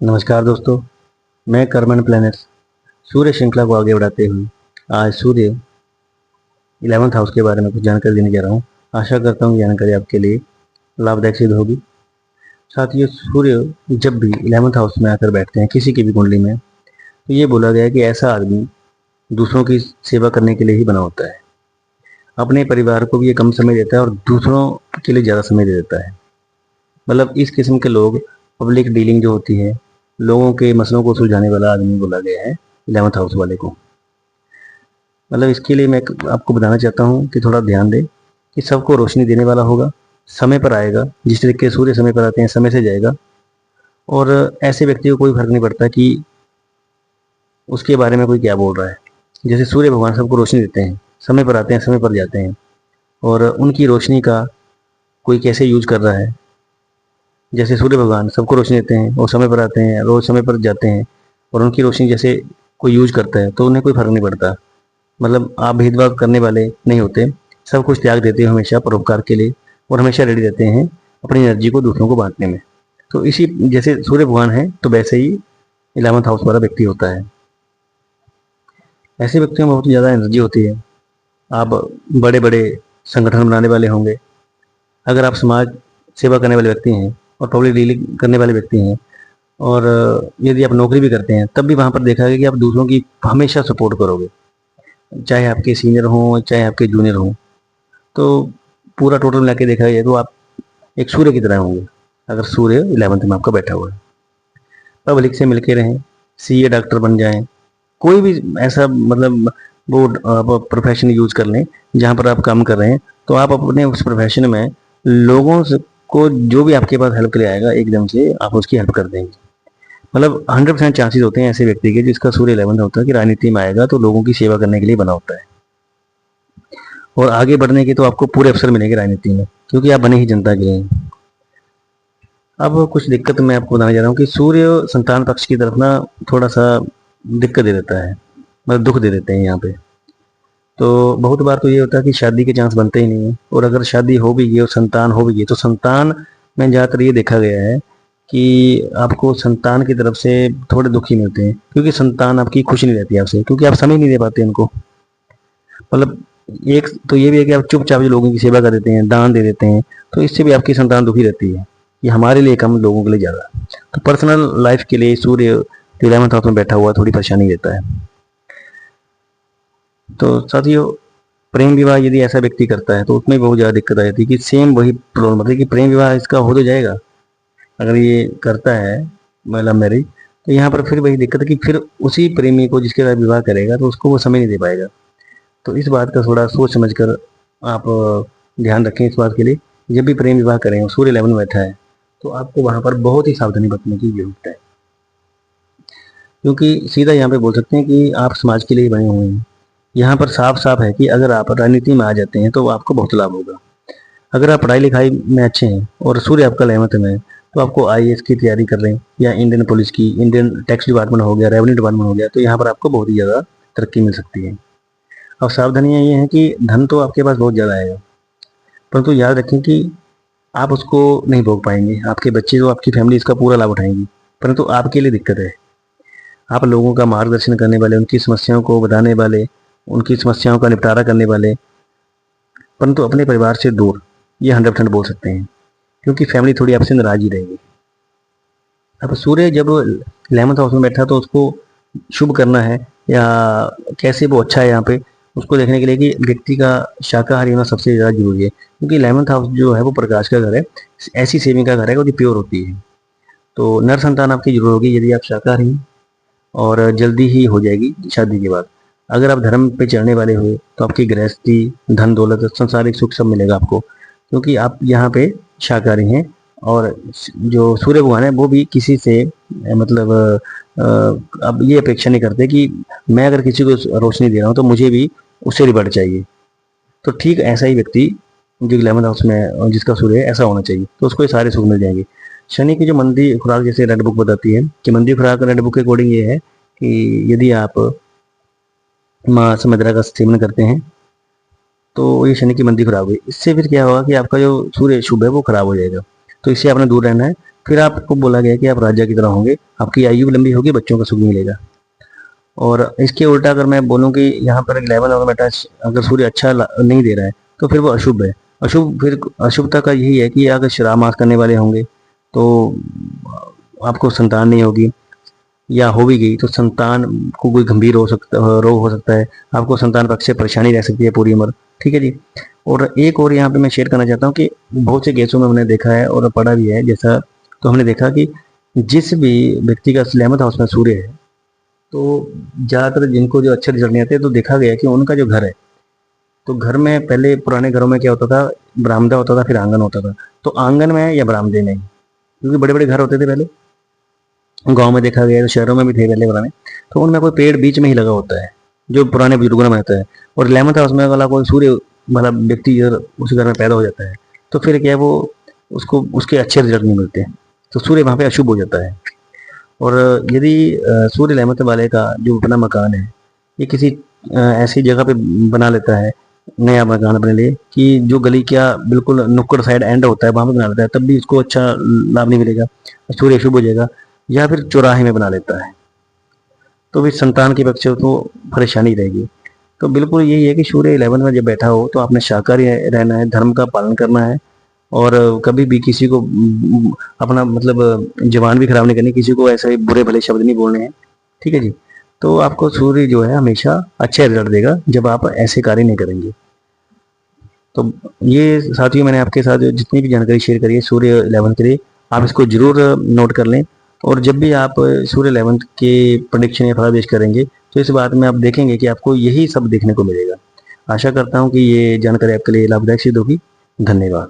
नमस्कार दोस्तों, मैं कर्मन प्लैनेट्स सूर्य श्रृंखला को आगे बढ़ाते हुए आज सूर्य 11th हाउस के बारे में कुछ जानकारी देने जा रहा हूँ। आशा करता हूँ जानकारी आपके लिए लाभदायक सिद्ध होगी। साथियों, सूर्य जब भी 11th हाउस में आकर बैठते हैं किसी की भी कुंडली में, तो ये बोला गया है कि ऐसा आदमी दूसरों की सेवा करने के लिए ही बना होता है। अपने परिवार को भी ये कम समय देता है और दूसरों के लिए ज़्यादा समय दे देता है। मतलब इस किस्म के लोग, पब्लिक डीलिंग जो होती है, लोगों के मसलों को सुलझाने वाला आदमी बोला गया है 11th हाउस वाले को। मतलब इसके लिए मैं आपको बताना चाहता हूँ कि थोड़ा ध्यान दें कि सबको रोशनी देने वाला होगा, समय पर आएगा, जिस तरीके से सूर्य समय पर आते हैं समय से जाएगा। और ऐसे व्यक्ति को कोई फर्क नहीं पड़ता कि उसके बारे में कोई क्या बोल रहा है। जैसे सूर्य भगवान सबको रोशनी देते हैं, समय पर आते हैं, समय पर जाते हैं, और उनकी रोशनी का कोई कैसे यूज कर रहा है। जैसे सूर्य भगवान सबको रोशनी देते हैं और समय पर आते हैं, रोज समय पर जाते हैं, और उनकी रोशनी जैसे कोई यूज करता है तो उन्हें कोई फर्क नहीं पड़ता। मतलब आप भेदभाव करने वाले नहीं होते, सब कुछ त्याग देते हैं हमेशा परोपकार के लिए, और हमेशा रेडी रहते हैं अपनी एनर्जी को दूसरों को बांटने में। तो इसी जैसे सूर्य भगवान है तो वैसे ही 11th हाउस वाला व्यक्ति होता है। ऐसे व्यक्तियों में बहुत ज़्यादा एनर्जी होती है। आप बड़े बड़े संगठन बनाने वाले होंगे, अगर आप समाज सेवा करने वाले व्यक्ति हैं और पब्लिक डीलिंग करने वाले व्यक्ति हैं, और यदि आप नौकरी भी करते हैं तब भी वहाँ पर देखा गया कि आप दूसरों की हमेशा सपोर्ट करोगे, चाहे आपके सीनियर हों चाहे आपके जूनियर हों। तो पूरा टोटल मिला के देखा जाए तो आप एक सूर्य की तरह होंगे अगर सूर्य 11th में आपका बैठा हुआ है। पब्लिक से मिलके रहें, सीए डॉक्टर बन जाएं, कोई भी ऐसा मतलब वो आप प्रोफेशन यूज कर लें जहाँ पर आप काम कर रहे हैं, तो आप अपने उस प्रोफेशन में लोगों से को जो भी आपके पास हेल्प के लिए आएगा एकदम से आप उसकी हेल्प कर देंगे। मतलब 100% चांसेस होते हैं ऐसे व्यक्ति के जिसका सूर्य 11th होता है कि राजनीति में आएगा तो लोगों की सेवा करने के लिए बना होता है, और आगे बढ़ने के तो आपको पूरे अवसर मिलेंगे राजनीति में, क्योंकि आप बने ही जनता के लिए। अब कुछ दिक्कत मैं आपको बताने जा रहा हूँ कि सूर्य संतान पक्ष की तरफ ना थोड़ा सा दिक्कत दे देता है, मतलब दुख दे देते हैं यहाँ पे। तो बहुत बार तो ये होता है कि शादी के चांस बनते ही नहीं है, और अगर शादी हो भी गई और संतान हो भी गई तो संतान में ज़्यादातर ये देखा गया है कि आपको संतान की तरफ से थोड़े दुख ही मिलते हैं, क्योंकि संतान आपकी खुश नहीं रहती आपसे, क्योंकि आप समय नहीं दे पाते उनको। मतलब एक तो ये भी है कि आप चुपचाप जो लोगों की सेवा कर देते हैं, दान दे देते हैं, तो इससे भी आपकी संतान दुखी रहती है। ये हमारे लिए कम, लोगों के लिए ज़्यादा। तो पर्सनल लाइफ के लिए सूर्य 11th हाउस में बैठा हुआ थोड़ी परेशानी देता है। तो साथियों, प्रेम विवाह यदि ऐसा व्यक्ति करता है तो उसमें बहुत ज़्यादा दिक्कत आ जाती है कि सेम वही प्रॉब्लम, मतलब कि प्रेम विवाह इसका हो तो जाएगा अगर ये करता है लव मैरिज, तो यहाँ पर फिर वही दिक्कत है कि फिर उसी प्रेमी को जिसके साथ विवाह करेगा तो उसको वो समय नहीं दे पाएगा। तो इस बात का थोड़ा सोच समझ कर आप ध्यान रखें इस बात के लिए। जब भी प्रेम विवाह करें, सूर्य 11 में बैठा है, तो आपको वहाँ पर बहुत ही सावधानी बरतने की जरूरत है, क्योंकि सीधा यहाँ पे बोल सकते हैं कि आप समाज के लिए बने हुए हैं। यहाँ पर साफ साफ है कि अगर आप राजनीति में आ जाते हैं तो आपको बहुत लाभ होगा। अगर आप पढ़ाई लिखाई में अच्छे हैं और सूर्य आपका 11th में है, तो आपको आईएएस की तैयारी कर रहे हैं, या इंडियन पुलिस की, इंडियन टैक्स डिपार्टमेंट हो गया, रेवेन्यू डिपार्टमेंट हो गया, तो यहाँ पर आपको बहुत ही ज़्यादा तरक्की मिल सकती है। अब सावधानियाँ ये हैं कि धन तो आपके पास बहुत ज़्यादा आएगा, परंतु याद रखें कि आप उसको नहीं भोग पाएंगे। आपके बच्चे जो, आपकी फैमिली इसका पूरा लाभ उठाएंगी, परंतु आपके लिए दिक्कत है। आप लोगों का मार्गदर्शन करने वाले, उनकी समस्याओं को बताने वाले, उनकी समस्याओं का निपटारा करने वाले, परंतु अपने परिवार से दूर, ये 100% बोल सकते हैं, क्योंकि फैमिली थोड़ी आपसे नाराज ही रहेगी। अब सूर्य जब 11th हाउस में बैठा तो उसको शुभ करना है या कैसे वो अच्छा है, यहाँ पे उसको देखने के लिए कि व्यक्ति का शाकाहारी होना सबसे ज़्यादा जरूरी है, क्योंकि 11th हाउस जो है वो प्रकाश का घर है, ऐसी सेविंग का घर है जो प्योर होती है। तो नर संतान आपकी जरूर होगी यदि आप शाकाहारी हैं, और जल्दी ही हो जाएगी शादी के बाद। अगर आप धर्म पे चलने वाले हो तो आपकी गृहस्थी, धन दौलत, संसारिक सुख सब मिलेगा आपको, क्योंकि आप यहाँ पे शाकाहारी हैं। और जो सूर्य भगवान है वो भी किसी से मतलब अब ये अपेक्षा नहीं करते कि मैं अगर किसी को रोशनी दे रहा हूँ तो मुझे भी उससे रिवॉर्ड चाहिए। तो ठीक ऐसा ही व्यक्ति जो 11th हाउस में जिसका सूर्य है ऐसा होना चाहिए, तो उसको ये सारे सुख मिल जाएंगे। शनि की जो मंदी खुराक, जैसे रेड बुक बताती है कि मंदी खुराक रेड बुक के अकॉर्डिंग ये है कि यदि आप मांस सुमित्रा का सेवन करते हैं तो ये शनि की मंदी खराब हुई। इससे फिर क्या होगा कि आपका जो सूर्य शुभ है वो खराब हो जाएगा, तो इससे आपने दूर रहना है। फिर आपको बोला गया कि आप राजा की तरह होंगे, आपकी आयु भी लंबी होगी, बच्चों का सुख मिलेगा। और इसके उल्टा अगर मैं बोलूँ कि यहाँ पर 11 और बेटा अगर सूर्य अच्छा नहीं दे रहा है तो फिर वो अशुभ है। फिर अशुभता का यही है कि अगर शराब मास करने वाले होंगे तो आपको संतान नहीं होगी, या हो भी गई तो संतान को कोई गंभीर रोग हो सकता है, आपको संतान पक्ष से परेशानी रह सकती है पूरी उम्र। ठीक है जी। और एक और यहाँ पे मैं शेयर करना चाहता हूँ कि बहुत से केसों में हमने देखा है और पढ़ा भी है जैसा, तो हमने देखा कि जिस भी व्यक्ति का 11th हाउस में सूर्य है तो ज़्यादातर जिनको जो अच्छे रिजल्ट नहीं आते, तो देखा गया कि उनका जो घर है, तो घर में पहले पुराने घरों में क्या होता था, बरामदा होता था, फिर आंगन होता था। तो आंगन में या बरामदे में, क्योंकि बड़े बड़े घर होते थे पहले, गांव में देखा गया, तो शहरों में भी थे पहले पुराने, तो उनमें कोई पेड़ बीच में ही लगा होता है जो पुराने बुजुर्गों में रहता है। और 11th हाउस में वाला कोई सूर्य वाला व्यक्ति अगर उस घर में पैदा हो जाता है तो फिर क्या है, वो उसको उसके अच्छे रिजल्ट नहीं मिलते, तो सूर्य वहाँ पे अशुभ हो जाता है। और यदि सूर्य 11th वाले का जो अपना मकान है ये किसी ऐसी जगह पे बना लेता है, नया मकान अपने लिए, कि जो गली का बिल्कुल नुक्कड़ साइड एंड होता है वहाँ पे बना लेता है, तब भी उसको अच्छा लाभ नहीं मिलेगा, सूर्य अशुभ हो जाएगा। या फिर चौराहे में बना लेता है तो भी संतान के पक्ष तो परेशानी रहेगी। तो बिल्कुल यही है कि सूर्य 11 में जब बैठा हो तो आपने शाकाहारी रहना है, धर्म का पालन करना है, और कभी भी किसी को अपना मतलब जबान भी खराब नहीं करनी, किसी को ऐसे बुरे भले शब्द नहीं बोलने हैं। ठीक है जी। तो आपको सूर्य जो है हमेशा अच्छे रिजल्ट देगा जब आप ऐसे कार्य नहीं करेंगे। तो ये साथियों मैंने आपके साथ जितनी भी जानकारी शेयर करी है सूर्य 11 के लिए, आप इसको जरूर नोट कर लें। और जब भी आप सूर्य 11 के प्रेडिक्शन या फलादेश करेंगे तो इस बात में आप देखेंगे कि आपको यही सब देखने को मिलेगा। आशा करता हूँ कि ये जानकारी आपके लिए लाभदायक सिद्ध होगी। धन्यवाद।